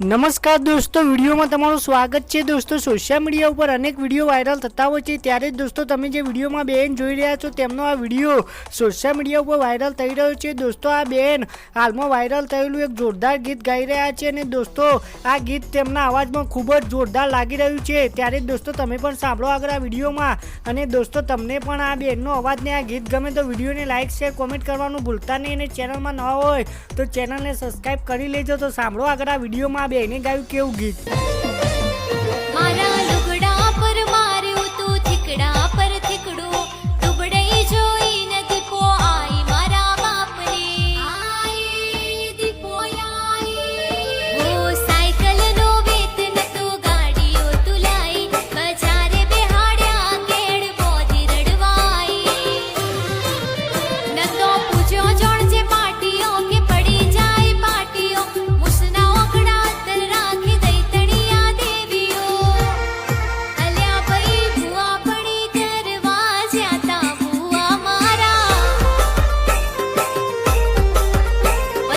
નમસ્કાર દોસ્તો, વિડીયોમાં તમારું સ્વાગત છે। દોસ્તો, સોશિયલ મીડિયા ઉપર અનેક વિડીયો વાયરલ થતા હોય છે, ત્યારે જ દોસ્તો તમે જે વિડીયોમાં બેન જોઈ રહ્યા છો તેમનો આ વિડીયો સોશિયલ મીડિયા ઉપર વાયરલ થઈ રહ્યો છે। દોસ્તો, આ બેન હાલમાં વાયરલ થયેલું એક જોરદાર ગીત ગાઈ રહ્યા છે અને દોસ્તો આ ગીત તેમના અવાજમાં ખૂબ જ જોરદાર લાગી રહ્યું છે। ત્યારે દોસ્તો તમે પણ સાંભળો આગળ આ વિડીયોમાં। અને દોસ્તો તમને પણ આ બેનનો અવાજ ને આ ગીત ગમે તો વિડીયોને લાઇક શેર કોમેન્ટ કરવાનું ભૂલતા નહીં અને ચેનલમાં નવા હોય તો ચેનલને સબસ્ક્રાઇબ કરી લેજો। તો સાંભળો આગળ આ વિડીયોમાં બેને ગાયું કેવું ગીત।